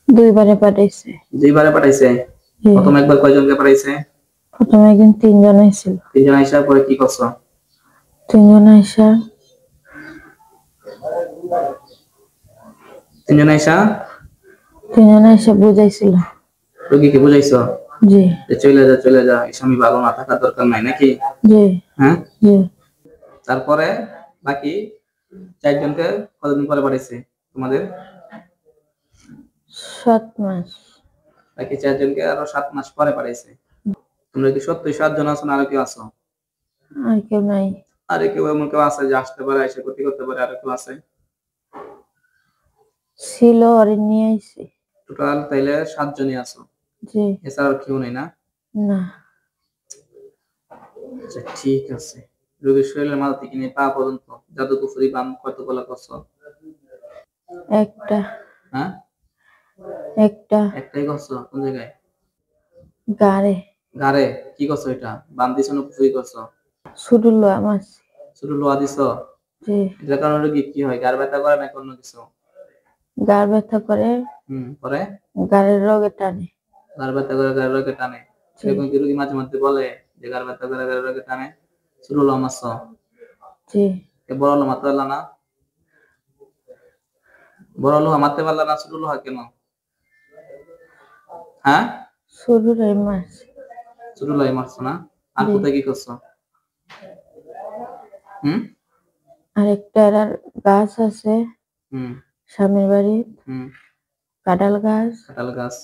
দুইবারে পাঠাইছে। দুইবারে পাঠাইছে? প্রথম একবার কয়জনকে পাঠাইছে? প্রথম একদিন 3 জন আইছিল। 3 জন আইসার পরে কি করছো? 3 জন আইসা 3 জন আইসা 3 জন আইসা বুঝাইছিল। রোগীকে বুঝাইছো? জি। চলে যা, এই স্বামী ভালো না থাকার দরকার নাই নাকি? জি। হ্যাঁ জি। তারপরে বাকি 4 জনকে কতদিন পরে পাঠাইছে তোমাদের? 7 মাস। বাকি 4 জনকে আরো 7 মাস পরে পাঠাইছে। তোমরা কি সত্যি 7 জন আছো না আরো কেউ আছো? আর কেউ নাই। আরে কেউ এমন কেউ আছে যে আসতে পারে, এসে ক্ষতি করতে পারে, আরো কেউ আছে? ছিল, ওরে নিয়ে আইছি। টোটাল তাইলে 7 জনই আছো? জি। এছাড়া আর কেউ নেই না? না। আচ্ছা ঠিক আছে। রোগীর শরীরের মাথা থেকে নিয়ে পা পর্যন্ত জাদুকুফরি বান কতগুলা করছো? একটা। হ্যাঁ একটাই করছো? কোন জায়গায়? গাড়ে। গাড়ে? কি করছো এটা? বান দিছো না কুফরি করছো? ছোট লোয়া মাছ। ছোট লোহা দিছো? জি। এটার কারণে রোগী কি হয়? গাড় ব্যথা করে নাকি অন্য কিছু? গাড় ব্যথা করে। পরে গাড়ের রোগে টানে। গাড় ব্যথা করে গাড়ের রোগে টানে? এরকম কি রোগী মাঝে মধ্যে বলে যে গাড় ব্যথা করে গাড়ের রোগে টানে? ছোট লোহা মারছো? জি। বড় লোহা মারতে পারলা না? বড় লোহা মারতে পারলা না, ছোট লোহা কেন? হ্যাঁ ছোট লোহাই মাছ। ছোট লোহাই মারছো না? আর কোথায় কি করছো? আরেকটা গাছ আছে স্বামীর বাড়ি, কাঁঠাল গাছ। কাঁঠাল গাছ?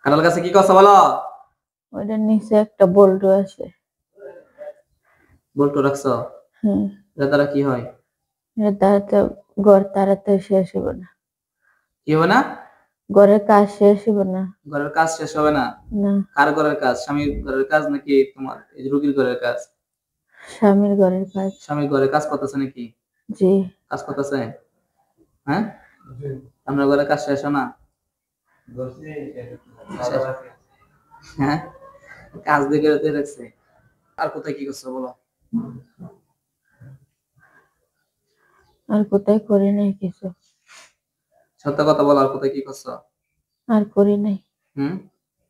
কাঁঠাল গাছে কি করছো বলো? ওইটার নিচে একটা বল্টু আছে। বল্টু রাখছো? এটা দ্বারা কি হয়? এটা দ্বারা ঘর তাড়াতাড়ি শেষ হবে না। কি হবে না? ঘরের কাজ শেষ হবে না। ঘরের কাজ শেষ হবে না? না। কার ঘরের কাজ? স্বামীর ঘরের কাজ নাকি তোমার এই রোগীর ঘরের কাজ? স্বামীর ঘরের কাজ। স্বামীর ঘরে কাজ করতেছে নাকি? জি। কাজ করতেছে? হ্যাঁ আপনার ঘরে কাজ শেষ হয় না? হ্যাঁ কাজ দেখে রাখছে। আর কোথায় কি করছো বলো? আর কোথায় করি নাই কিছু। সত্য কথা বলো, আর কোথায় কি করছো? আর করি নাই।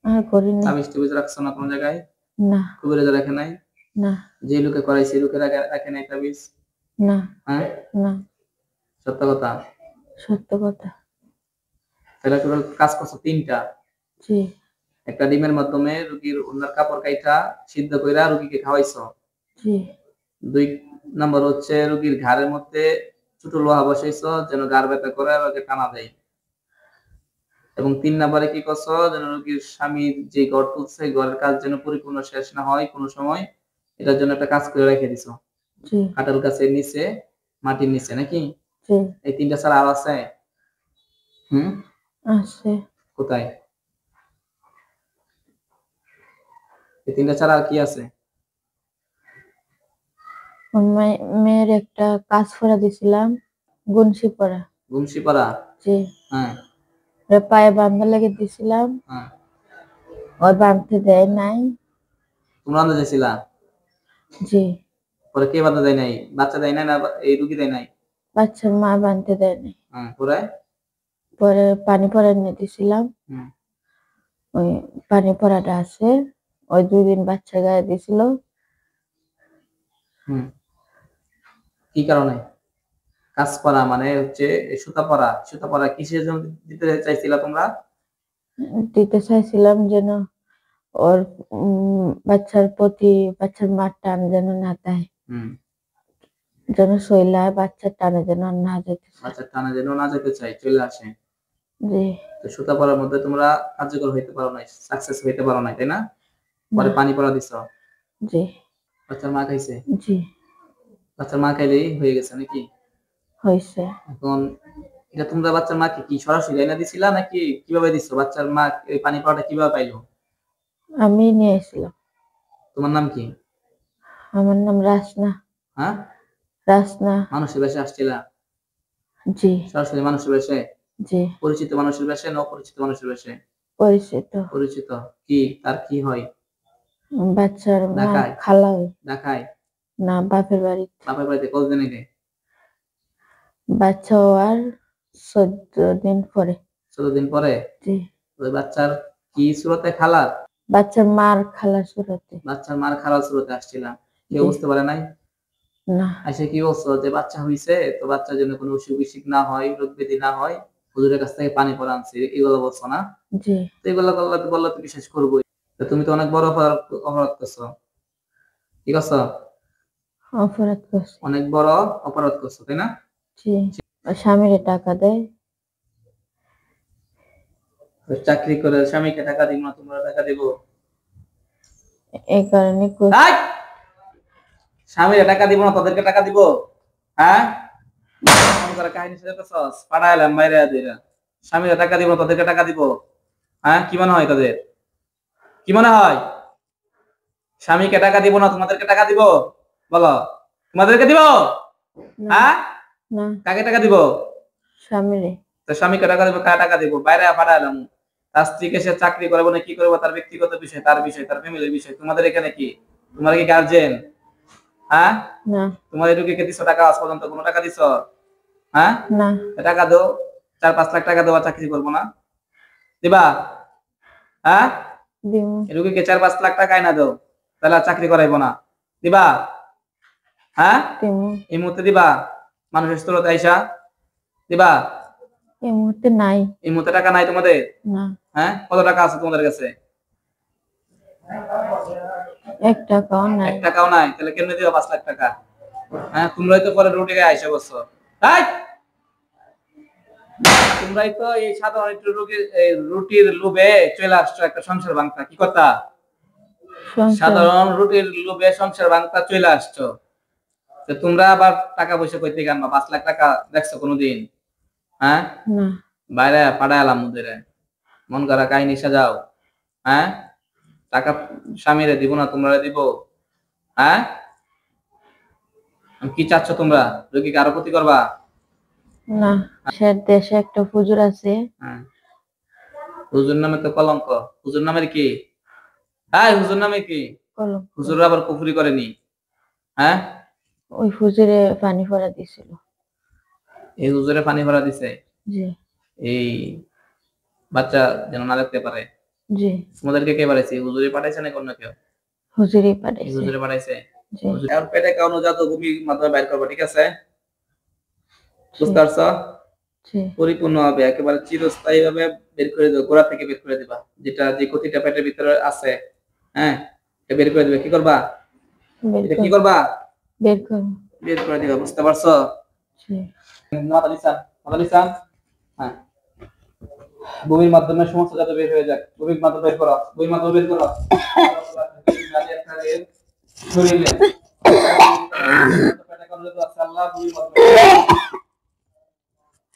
আর করি নাই। তাবিজ টাবিজ রাখছো না কোন জায়গায়? না। কবিরাজ রাখে নাই? না। যে লোকে করাইছে লোকে রাখে নাই তাবিজ? না। হ্যাঁ না। সত্য কথা? সত্য কথা। তাহলে টোটাল কাজ করছো 3টা? জি। একটা ডিমের মাধ্যমে রোগীর ওনার কাপড় কাইটা সিদ্ধ কইরা রোগীকে খাওয়াইছো? জি। 2 নাম্বার হচ্ছে রোগীর ঘাড়ের মধ্যে ছোট লোহা বসাইছো যেন ঘাড় ব্যথা করে আর ওকে টানা দেয়। এবং 3 নাম্বারে কি করছো? যেন রোগীর স্বামীর যে ঘর তুলছে ঘরের কাজ যেন পরিপূর্ণ শেষ না হয় কোনো সময়, এটার জন্য একটা কাজ করে রেখে দিছো কাঁঠাল গাছের নিচে, মাটির নিচে নাকি? এই 3টা ছাড়া আর আছে? আছে। কোথায়? এই 3টা ছাড়া আর কি আছে? মেয়ের একটা কাজ করা দিছিলাম, গুনশি পড়া। গুমসি পাড়া? জি। হ্যাঁ পায়ে বান্ধা লেগে দিছিলাম, ওই বাঁধতে দেয় নাই। তোমরা আনতে চাইছিলা? জি। পরে কে বাধা দেয় নাই? বাচ্চা দেয় নাই না এই রুগী দেয় নাই? বাচ্চার মা বাঁধতে দেয় নাই। পরে পরে পানি পড়া নিয়ে দিছিলাম, ওই পানি পড়াটা আছে, ওই 2 দিন বাচ্চা গায়ে দিছিল। কি কারণে? কাজ পড়া মানে হচ্ছে সুতা পড়া? সুতা পড়া কিসের জন্য দিতে চাইছিলা তোমরা? দিতে চাইছিলাম যেন ওর বাচ্চার প্রতি বাচ্চার মার টান যেন না দেয়, যেন শৈলায় বাচ্চার টানে যেন না যেতে চায়। বাচ্চার টানে যেন না যেতে চাই, চলে আসে। জি। তো সুতা পড়ার মধ্যে তোমরা কার্যকর হইতে পারো নাই, সাকসেস হইতে পারো নাই, তাই না? পরে পানি পড়া দিছো? জি। বাচ্চার মা খাইছে? জি। বাচ্চার মা খাইলেই হয়ে গেছে নাকি? হইছে। এখন এটা তোমরা বাচ্চার মাকে কি সরাসরি এনে দিছিলা নাকি কিভাবে দিছো? বাচ্চার মা এই পানি পড়াটা কিভাবে পাইলো? আমি নিয়ে আসছিলাম। তোমার নাম কি? আমার নাম রাসনা। হ্যাঁ রাসনা। মানুষের বেশে আসছিলা? জি। সরাসরি মানুষের বেশে? জি। পরিচিত মানুষের বেশে না অপরিচিত মানুষের বেশে? পরিচিত। পরিচিত। কি তার কি হয়? বাচ্চার মা ঢাকায়? খালা হয়। ঢাকায়? না, বাপের বাড়িতে। বাপের বাড়িতে কতদিন আগে? বাচ্চা আর 14 দিন পরে। 14 দিন পরে? জি। ওই বাচ্চার কি সুরতে? খালার? বাচ্চার মার খালার সুরতে। বাচ্চার মার খালার সুরতে আসছিলাম, কেউ জি। বুঝতে পারে নাই? না। আচ্ছা, কি বলছো যে বাচ্চা হইছে, তো বাচ্চার জন্য কোনো অসুখ বিসুখ না হয়, রোগ ব্যাধি না হয়, হুজুরের কাছ থেকে পানি পড়া আনছি, এগুলো বলছো না? জি। তো এগুলো বললে তো বিশ্বাস করবোই। তো তুমি তো অনেক বড় অপরাধ করছো। কি করছো? অপরাধ করছি। অনেক বড় অপরাধ করছো, তাই না? জি। স্বামীরে টাকা দেয়। চাকরি করে স্বামীকে টাকা দিব না, তোমরা টাকা দিব? এই কারণে স্বামীরে টাকা দিব না, তাদেরকে টাকা দিব? হ্যাঁ, কাহিনী সাজাতেছস, পাঠাইলাম বাইরে দিরা। স্বামীরে টাকা দিব না, তাদেরকে টাকা দিব? হ্যাঁ, কি মনে হয় তাদের? কি মনে হয়? স্বামীকে টাকা দিব না, তোমাদেরকে টাকা দিব? বলো, তোমাদেরকে দিব? হ্যাঁ, না। কাকে টাকা দিব? স্বামীরে। তো স্বামীকে টাকা দিব, কাকে টাকা দিব? বাইরে পাঠাইলাম। তার স্ত্রীকে সে চাকরি করবো না কি করবো, তার ব্যক্তিগত বিষয়, তার বিষয়, তার ফ্যামিলির বিষয়। তোমাদের এখানে কি? তোমরা কি গার্জেন? হ্যাঁ, না। তোমার এটুকুকে দিছো টাকা? আজ পর্যন্ত কোনো টাকা দিছো? হ্যাঁ, না। টাকা দাও, 4-5 লাখ টাকা দেওয়া, চাকরি করবো না? দিবা? হ্যাঁ, রুগীকে 4-5 লাখ টাকা আইনা দাও, তাহলে চাকরি করাইবো না? দিবা? হ্যাঁ, এই মুহূর্তে দিবা? মানুষের স্থলতে আইসা দিবা? এই মুহূর্তে নাই। এই মুহূর্তে টাকা নাই তোমাদের? না। হ্যাঁ, কত টাকা আছে তোমাদের কাছে? 1 টাকাও নাই। 1 টাকাও নাই, তাহলে কেমনে দিবা 5 লাখ টাকা? হ্যাঁ, তোমরাই তো পরে রুটি গায়ে আইসা বসছো। তোমরাই তো এই সাধারণ একটু রুটির লোভে চলে আসছো একটা সংসার ভাঙতা। কি কথা? সাধারণ রুটির লোভে সংসার ভাঙতা চলে আসছো। তো তোমরা আবার টাকা পয়সা কইতে আনবা? 5 লাখ টাকা দেখছো কোনোদিন? হ্যাঁ, না। বাইরে পাঠাইলাম ওদের, মন করা কাহিনী সাজাও। হ্যাঁ, টাকা স্বামীরে দিব না, তোমরা দিব? হ্যাঁ, কি চাচ্ছ তোমরা? রোগীকে আরো ক্ষতি করবা? না। সে দেশে একটা হুজুর আছে। হ্যাঁ, হুজুর নামে তো কলঙ্ক। হুজুর নামের কি? হ্যাঁ, হুজুর নামে কি? হুজুর আবার কুফরি করেনি? হ্যাঁ, ওই হুজুরে পানি ভরা দিছিল। এই হুজুরে পানি ভরা দিছে? জি। এই বাচ্চা যেন না দেখতে পারে? জি। তোমাদেরকে কে পাঠাইছে? হুজুরে পাঠাইছে না অন্য কেউ? হুজুরই পাঠাইছে। হুজুরে পাঠাইছে? জি। এখন পেটে কাউনো জাদু ভূমির মাধ্যমে বাইর করবো, ঠিক আছে? বুঝতে পারছো? পরিপূর্ণ হবে, একেবারে চিরস্থায়ী ভাবে বের করে দেবো, গোড়া থেকে বের করে দিবা। যেটা যে ক্ষতিটা পেটের ভিতরে আছে, হ্যাঁ, এটা বের করে দিবে। কি করবা? এটা কি করবা? বের করে দিবা। বুঝতে পারছো? হ্যাঁ, বমির মাধ্যমে সমস্ত জাদু বের হয়ে যাক। বমির মাধ্যমে বের করো, বমির মাধ্যমে বের করো। শরীরে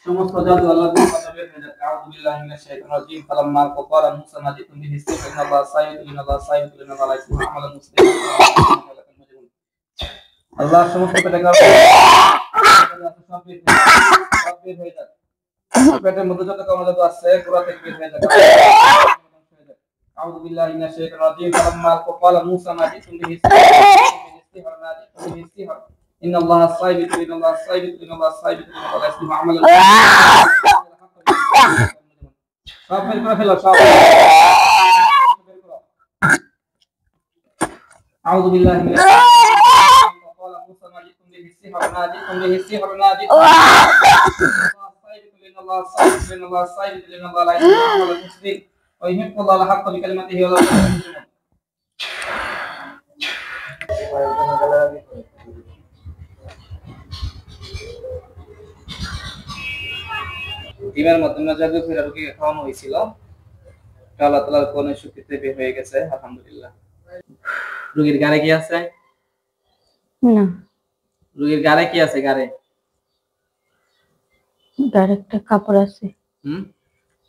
সমস্ত জাদু আল্লাহ বের হয়ে যাক। আউযু বিল্লাহি মিনাশ শাইতানির রাজীম। ফালাম্মা ক্বালা মূসা নাজিতুম বিহি ইস্তাগফিরনা আল্লাহ সাইয়্যিদুন আল্লাহ সাইয়্যিদুন আল্লাহ ইসমু আমালাল মুসলিমিন। আল্লাহ সমস্ত পেটে সব বের হয়ে যাক। পেটের মধ্যে যত কামড় জাদু আছে গোড়া থেকে বের হয়ে যাক। আউযু বিল্লাহি মিনাশ শাইতানির রাজীম। ফালাম্মা ক্বালা মূসা নাজিতুম বিহি ইস্তাগফিরনা إن الله الصائب إن الله الصائب إن الله الصائب إن الله لا يسلم عمل সব বের করে ফেলো সব। أعوذ بالله من الشيطان وقال موسى ناجيكم به السحر ناجيكم به السحر ناجيكم إن الله الصائب إن الله الصائب إن الله لا يسلم عمل المسلمين ويحق الله الحق بكلمته ولا يضل ডিমের মাধ্যমে জাদু করে রোগীকে খাওয়ানো হয়েছিল। আল্লাহ তাআলার কোন শক্তিতে বের হয়ে গেছে, আলহামদুলিল্লাহ। রোগীর গাড়ে কি আছে? না। রোগীর গাড়ে কি আছে? গাড়ে একটা কাপড় আছে।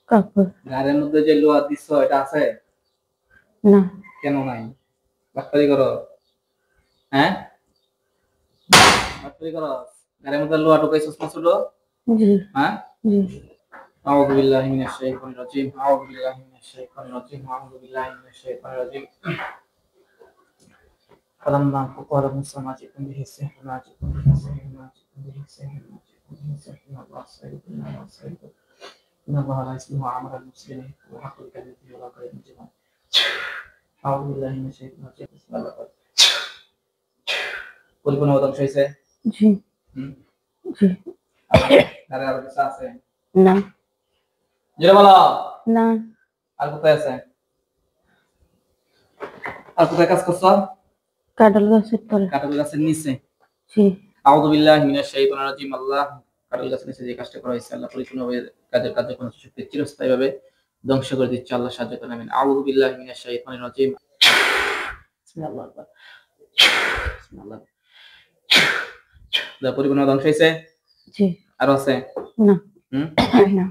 কাপড়। গাড়ের মধ্যে যে লোহা দিছো এটা আছে? না। কেন নাই? ডাক্তারি করো? হ্যাঁ, ডাক্তারি করো? গাড়ির মধ্যে লোহা ঢুকাইছস না ছোট? জি। হ্যাঁ, জি। আউযু বিল্লাহি মিনাশ শাইতানির রাজীম। আউযু বিল্লাহি মিনাশ শাইতানির রাজীম। আউযু বিল্লাহি মিনাশ শাইতানির রাজীম। فلما قال موسى ما جئتم به السحر ما جئتم به السحر ما جئتم به السحر ما جئتم به السحر إن الله الصائب إن الله ونستعينه إن الله لا يصلح عمل المسلمين وحق كلمته ولا خير من جمال أعوذ بالله من الشيطان الرجيم بسم الله الرحمن الرحيم পরিপূর্ণ বোধ হয়েছে জি জি আর আর কিছু আছে না জোরে বলো না আর কোথায় আছে আর কোথায় কাজ করছো কাঁঠাল গাছের তলে কাঁঠাল গাছের নিচে জি আউযু বিল্লাহি মিনাশ শাইতানির রাজিম আল্লাহ কাঁঠাল গাছের নিচে যে কাজটা করা হয়েছে আল্লাহ পরিপূর্ণভাবে কাজের কার্যক্রম শক্তি চিরস্থায়ীভাবে ধ্বংস করে দিচ্ছে আল্লাহ সাহায্য করেন আমিন আউযু বিল্লাহি মিনাশ শাইতানির রাজিম বিসমিল্লাহ বিসমিল্লাহ দা পরিপূর্ণ ধ্বংস হয়েছে জি আর আছে না না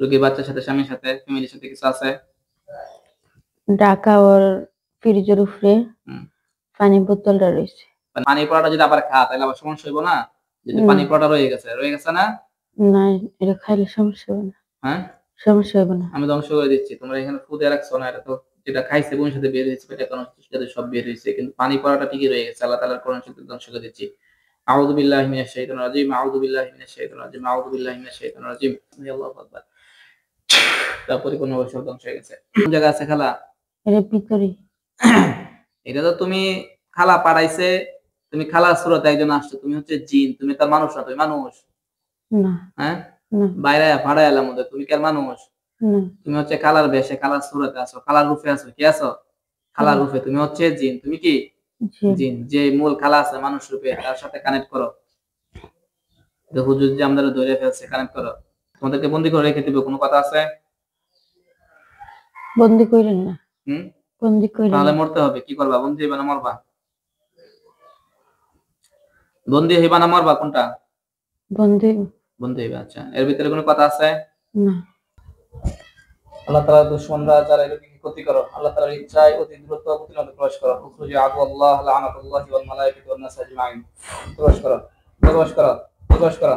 রোগী বাচ্চার সাথে স্বামীর সাথে ফ্যামিলির সাথে কিছু আছে ঢাকা ওর ফ্রিজের উপরে পানি বোতলটা রয়েছে পানি পড়াটা যদি আবার খা তাহলে আবার সমস্যা হইব না যদি পানি পড়াটা রয়ে গেছে না না এটা খাইলে সমস্যা হবে না হ্যাঁ সমস্যা হবে না আমি ধ্বংস করে দিচ্ছি তোমরা এখানে ফুদে রাখছো না এটা তো যেটা খাইছে বোনের সাথে বের হয়েছে পেটে কোনো সাথে সব বের হয়েছে কিন্তু পানি পড়াটা ঠিকই রয়ে গেছে আল্লাহ তাআলার কোরআন শক্তি ধ্বংস করে দিচ্ছি আউযু বিল্লাহি মিনাশ শাইতানির রাজিম আউযু বিল্লাহি মিনাশ শাইতানির রাজিম আউযু বিল্লাহি মিনাশ শাইতানির রাজিম আল্লাহু আকবার তারপরে কোন অবস্থা ধ্বংস হয়ে গেছে কোন জায়গা আছে খালা এর ভিতরে এটা তো তুমি খালা পাড়াইছে তুমি খালা সুরতে একজন আসছো তুমি হচ্ছে জিন তুমি তার মানুষ না তুমি মানুষ না হ্যাঁ না বাইরে পাড়ায় এলাম মধ্যে তুমি কি আর মানুষ না তুমি হচ্ছে খালার বেশে খালার সুরতে আছো খালার রূপে আছো কি আছো খালার রূপে তুমি হচ্ছে জিন তুমি কি জিন যে মূল খালা আছে মানুষ রূপে তার সাথে কানেক্ট করো হুজুর যে আমাদের ধরে ফেলছে কানেক্ট করো তোমাদেরকে বন্দি করে রেখে দিবে কোনো কথা আছে বন্দি কইরেন না বন্দি কইরেন তাহলে মরতে হবে কি করবা বন্দি হইবা না মরবা বন্দি হইবা না মরবা কোনটা বন্দি বন্দি হইবা আচ্ছা এর ভিতরে কোনো কথা আছে না আল্লাহ তাআলা দুশমনরা যারা এর ক্ষতি করো আল্লাহ তাআলার ইচ্ছায় অতি দ্রুত প্রতিরোধ প্রবেশ করো উখরুজি আদু আল্লাহ লানাতুল্লাহি ওয়াল মালায়েকাতু ওয়ান নাস আজমাইন প্রবেশ করো প্রবেশ করো প্রবেশ করো